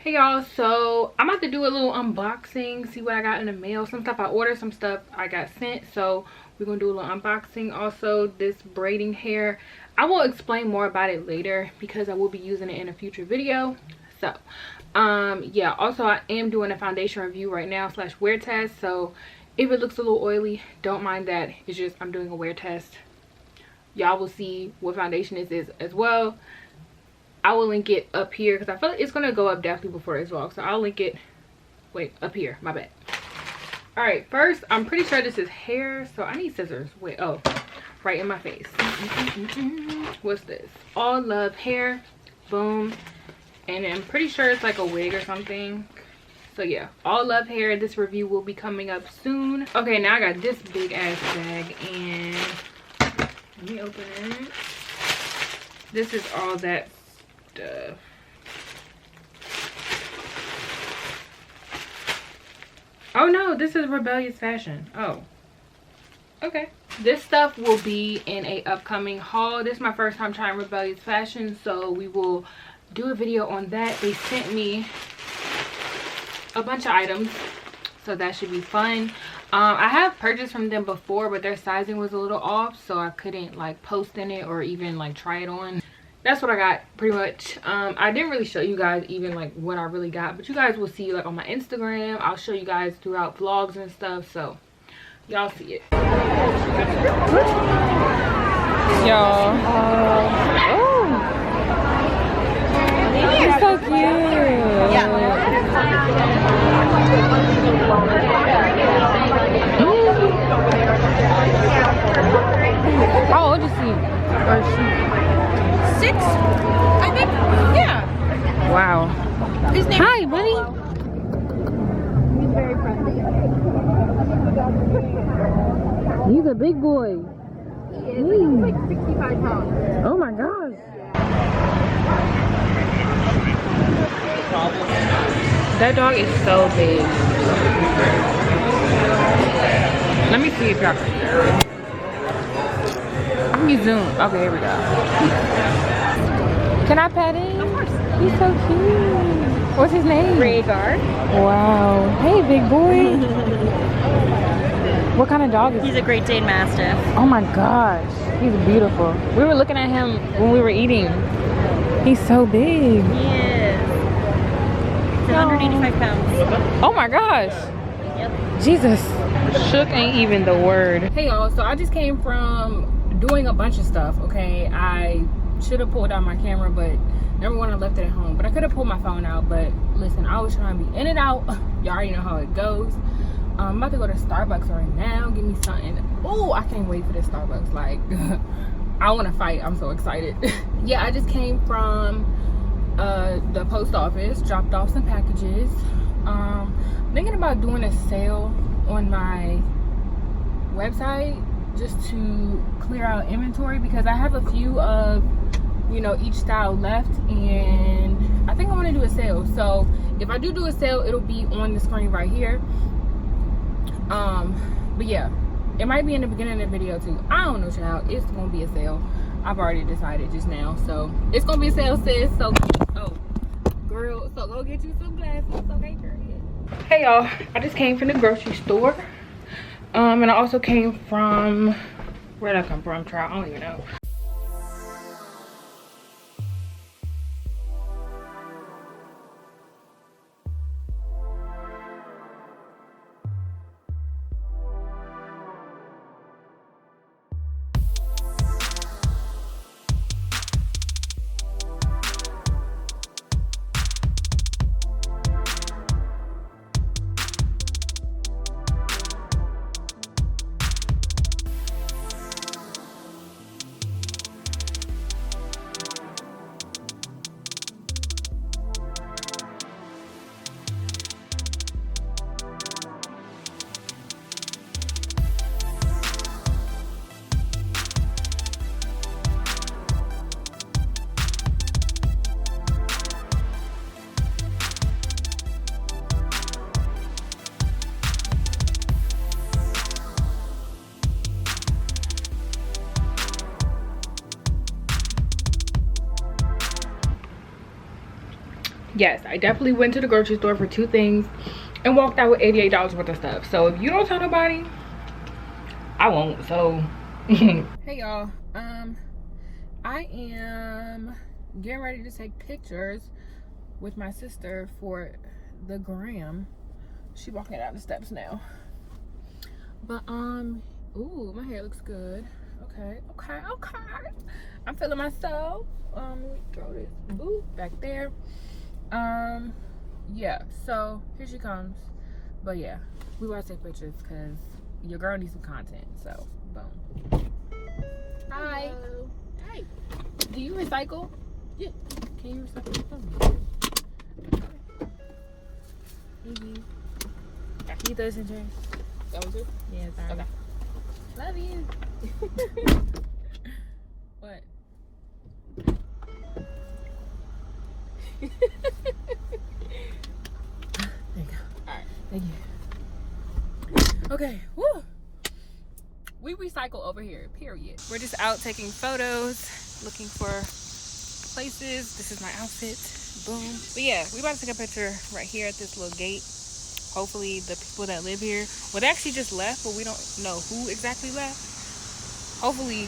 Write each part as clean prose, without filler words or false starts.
Hey y'all, so I'm about to do a little unboxing, see what I got in the mail. Some stuff I ordered, some stuff I got sent, so we're gonna do a little unboxing. Also, this braiding hair, I will explain more about it later because I will be using it in a future video. So yeah, also I am doing a foundation review right now / wear test, so if it looks a little oily, don't mind that. It's just I'm doing a wear test. Y'all will see what foundation this is as well. I will link it up here because I feel like it's gonna go up definitely before this vlog, so I'll link it. Wait, up here, my bad. All right, first I'm pretty sure this is hair, so I need scissors. Wait, oh, right in my face. What's this? All Love Hair, boom. And I'm pretty sure it's like a wig or something. So yeah, All Love Hair. This review will be coming up soon. Okay, now I got this big ass bag, and let me open it. This is all that stuff. Oh no, this is Rebellious Fashion. Oh, okay. This stuff will be in a upcoming haul. This is my first time trying Rebellious Fashion, so we will do a video on that. They sent me a bunch of items, so that should be fun. I have purchased from them before, but their sizing was a little off, so I couldn't like post in it or even like try it on. That's what I got pretty much. I didn't really show you guys even like what I really got, but you guys will see like on my Instagram. I'll show you guys throughout vlogs and stuff, so y'all see it. Y'all, oh, it's so cute. Yeah. How old is he? Or she? 6, I think. Yeah. Wow. His name. Hi, buddy. He's very friendly. He's a big boy. He is. He's like 65 pounds. Oh my gosh. That dog is so big. Let me see if y'all can. Let me zoom. Okay, here we go. Can I pet him? Of course. He's so cute. What's his name? Rhaegar. Wow. Hey, big boy. What kind of dog is he? He's a Great Dane Mastiff. Oh my gosh. He's beautiful. We were looking at him when we were eating. He's so big. He is. He's 185 pounds. Oh my gosh. Yep. Jesus. Shook ain't even the word. Hey y'all, so I just came from doing a bunch of stuff, okay? I should have pulled out my camera, but number one, I left it at home. But I could have pulled my phone out, but listen, I was trying to be in and out. Y'all already know how it goes. I'm about to go to Starbucks right now. Give me something. Oh, I can't wait for this Starbucks. Like, I want to fight. I'm so excited. Yeah, I just came from the post office, dropped off some packages. Thinking about doing a sale on my website just to clear out inventory because I have a few of, you know, each style left, and I think I want to do a sale. So if I do a sale, it'll be on the screen right here. But yeah, it might be in the beginning of the video too. I don't know, child. It's gonna be a sale. I've already decided just now, so it's gonna be a sale, sis. So oh girl, so go get you some glasses. Okay, girl. Yeah. Hey y'all, I just came from the grocery store, and I also came from, where'd I come from, child? I don't even know. yes, I definitely went to the grocery store for 2 things and walked out with $88 worth of stuff. So if you don't tell nobody, I won't. So hey y'all, I am getting ready to take pictures with my sister for the gram. She walking down the steps now. But ooh, my hair looks good. Okay. I'm feeling myself. Let me throw this boot back there. Yeah, so here she comes. But yeah, we want to take pictures because your girl needs some content. So boom. Hi. Hello. Hi. Do you recycle? Yeah. Can you recycle? Easy. Can you throw this in Jay? That one too? Yeah, sorry. Okay. Love you. What? There you go. Alright. Thank you. Okay. Woo. We recycle over here, period. We're just out taking photos, looking for places. This is my outfit. Boom. But yeah, we about to take a picture right here at this little gate. Hopefully the people that live here, well, they actually just left, but we don't know who exactly left. Hopefully,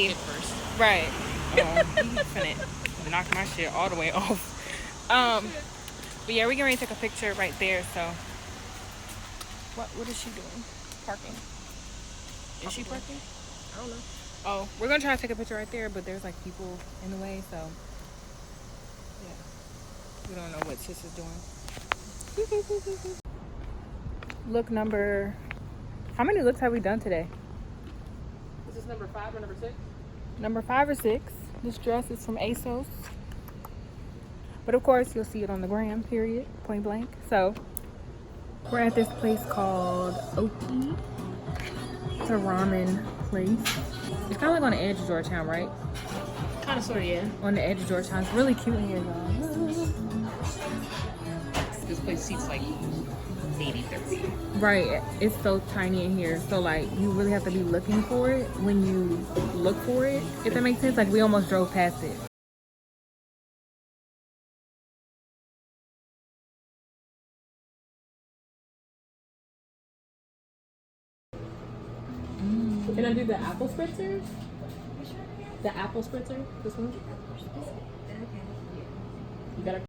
First. right. He's finna knock my shit all the way off. But yeah, we're getting ready to take a picture right there. So, what is she doing? Parking. Is she parking? I don't know. Oh, we're gonna try to take a picture right there, but there's like people in the way, so yeah, we don't know what sis is doing. Look number. How many looks have we done today? Is this number 5 or number 6? Number 5 or 6. This dress is from ASOS, but of course you'll see it on the gram. Period. Point blank. So we're at this place called Oki. It's a ramen place. It's kind of like on the edge of Georgetown, right? Kind of, sort of, yeah. On the edge of Georgetown. It's really cute in here, y'all. This place seats like maybe 30. Right, it's so tiny in here, so like you really have to be looking for it when you look for it, if that makes sense. Like we almost drove past it. Can I do the apple spritzer? The apple spritzer? This one? You gotta.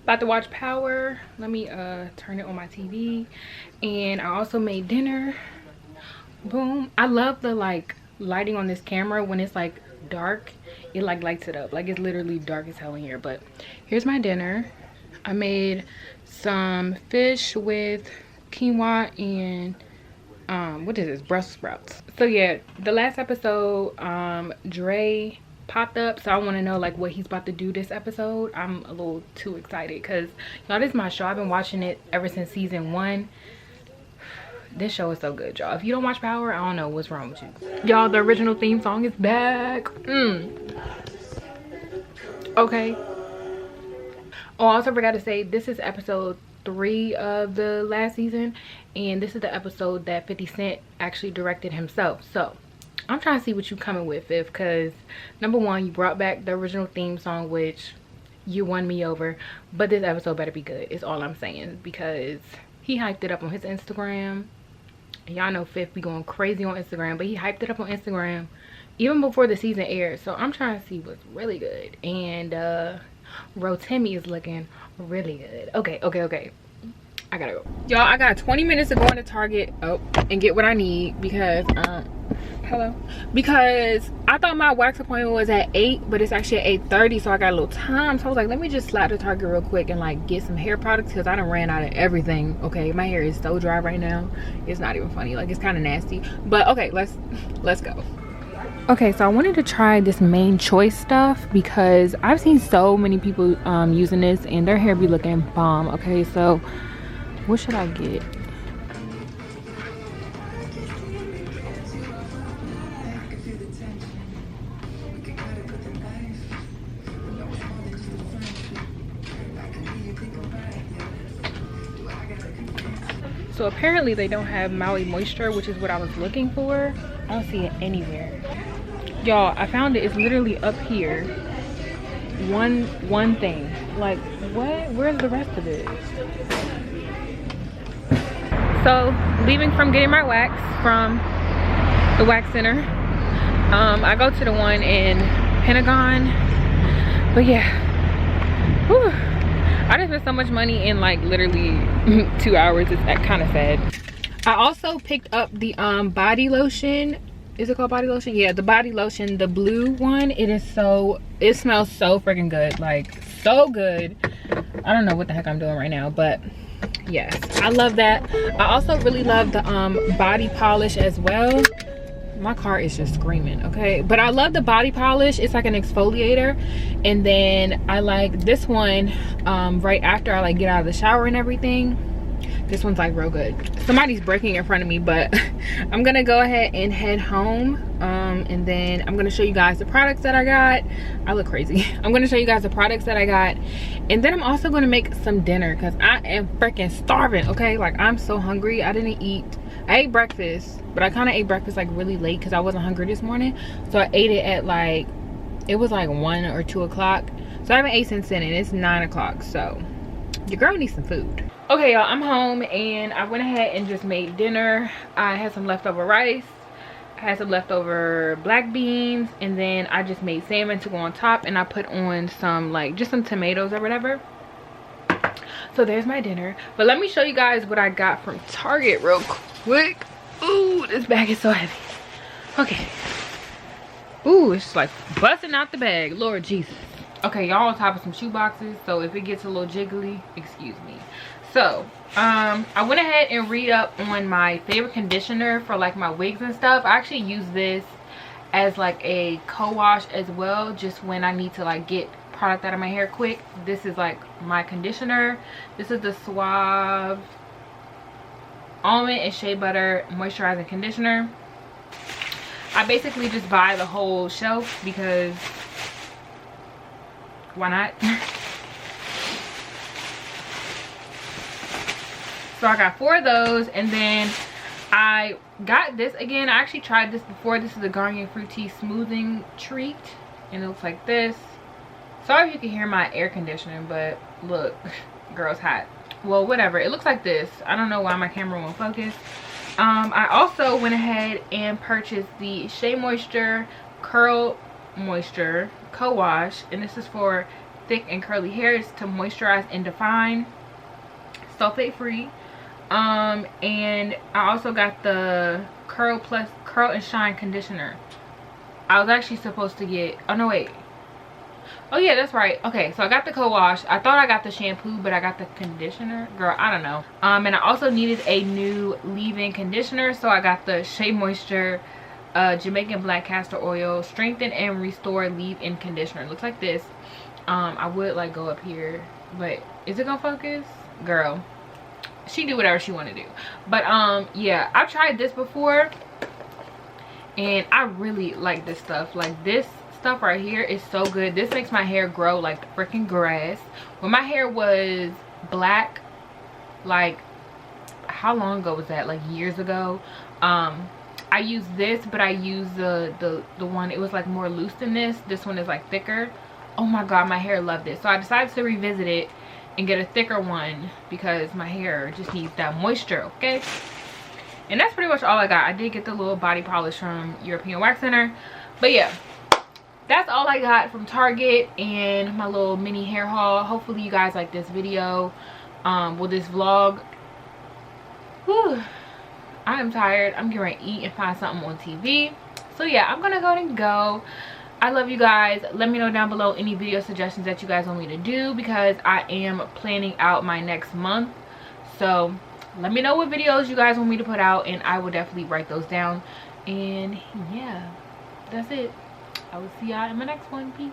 About to watch Power. Let me turn it on my TV. And I also made dinner. Boom. I love the like lighting on this camera when it's like dark. It like lights it up. Like it's literally dark as hell in here. But here's my dinner. I made some fish with quinoa and what is this? Brussels sprouts. So yeah, the last episode, Dre popped up, so I want to know like what he's about to do this episode. I'm a little too excited because y'all, this is my show. I've been watching it ever since season 1. This show is so good, y'all. If you don't watch Power, I don't know what's wrong with you. Y'all, the original theme song is back. Okay. Oh, I also forgot to say, this is episode 3 of the last season, and this is the episode that 50 Cent actually directed himself. So I'm trying to see what you coming with, Viv, because number 1, you brought back the original theme song, which you won me over, but this episode better be good, is all I'm saying, because he hyped it up on his Instagram. Y'all know Fifth be going crazy on Instagram, but he hyped it up on Instagram even before the season aired. So I'm trying to see what's really good. And Rotimi is looking really good. Okay. I gotta go. Y'all, I got 20 minutes to go into Target and get what I need because because I thought my wax appointment was at 8, but it's actually at 8:30, so I got a little time. So I was like, let me just slide to Target real quick and like get some hair products because I done ran out of everything. Okay, my hair is so dry right now, it's not even funny. Like, it's kind of nasty, but okay, let's go. Okay, so I wanted to try this Main Choice stuff because I've seen so many people using this and their hair be looking bomb. Okay, so what should I get? So apparently they don't have Maui Moisture, which is what I was looking for. I don't see it anywhere. Y'all, I found it. It's literally up here. One thing. Like, what? Where's the rest of it? So, leaving from getting my wax from the wax center. I go to the one in Pentagon. But yeah. Whew. I just spent so much money in like literally 2 hours. It's kind of sad. I also picked up the body lotion. Is it called body lotion? Yeah, the body lotion, the blue one. It smells so freaking good. Like, so good. I don't know what the heck I'm doing right now, but yes, I love that. I also really love the body polish as well. My car is just screaming, okay? But I love the body polish. It's like an exfoliator. And then I like this one right after I like get out of the shower and everything. This one's like real good. Somebody's braking in front of me, but I'm gonna go ahead and head home. And then I'm gonna show you guys the products that I got. I look crazy. I'm gonna show you guys the products that I got. And then I'm also gonna make some dinner because I am freaking starving, okay? Like, I'm so hungry. I ate breakfast, but I kind of ate breakfast like really late because I wasn't hungry this morning. So I ate it at like, it was like 1 or 2 o'clock. So I haven't ate since then, and it's 9 o'clock. So your girl needs some food. Okay, y'all, I'm home and I went ahead and just made dinner. I had some leftover rice. I had some leftover black beans, and then I just made salmon to go on top, and I put on some like just some tomatoes or whatever. So there's my dinner. But let me show you guys what I got from Target real quick. Ooh, this bag is so heavy. Okay. Ooh, it's just like busting out the bag. Lord Jesus. Okay, y'all, on top of some shoe boxes, so if it gets a little jiggly, excuse me. So I went ahead and read up on my favorite conditioner for like my wigs and stuff. I actually use this as like a co-wash as well, just when I need to like get product out of my hair quick. This is like my conditioner. This is the Suave Almond and Shea Butter Moisturizing Conditioner. I basically just buy the whole shelf because why not? So I got 4 of those, and then I got this again. I actually tried this before. This is the Garnier Fructis Smoothing Treat, and it looks like this. Sorry if you can hear my air conditioning, but look, girl's hot. Well, whatever. It looks like this. I don't know why my camera won't focus. I also went ahead and purchased the Shea Moisture Curl Moisture Co-Wash, and this is for thick and curly hairs to moisturize and define, sulfate free. And I also got the Curl and Shine Conditioner. I was actually supposed to get, oh no, wait. Oh yeah, that's right. Okay, so I got the co-wash. I thought I got the shampoo, but I got the conditioner. Girl, I don't know. And I also needed a new leave-in conditioner, so I got the Shea Moisture Jamaican Black Castor Oil Strengthen and Restore Leave-In Conditioner. It looks like this. I would like go up here, but is it gonna focus? Girl, she do whatever she want to do. But yeah, I've tried this before and I really like this stuff. Like, this stuff right here is so good. This makes my hair grow like the freaking grass. When my hair was black, like, how long ago was that? Like years ago. I used this, but I used the one, it was like more loose than this. This one is like thicker. Oh my god, my hair loved it. So I decided to revisit it and get a thicker one because my hair just needs that moisture, okay? And that's pretty much all I got. I did get the little body polish from European Wax Center. But yeah, that's all I got from Target and my little mini hair haul. Hopefully you guys like this video, this vlog. Whew. I am tired. I'm getting ready to eat and find something on TV. So yeah, I'm gonna go ahead and go. I love you guys. Let me know down below any video suggestions that you guys want me to do, because I am planning out my next month. So let me know what videos you guys want me to put out, and I will definitely write those down. And yeah, that's it. I will see y'all in my next one. Peace.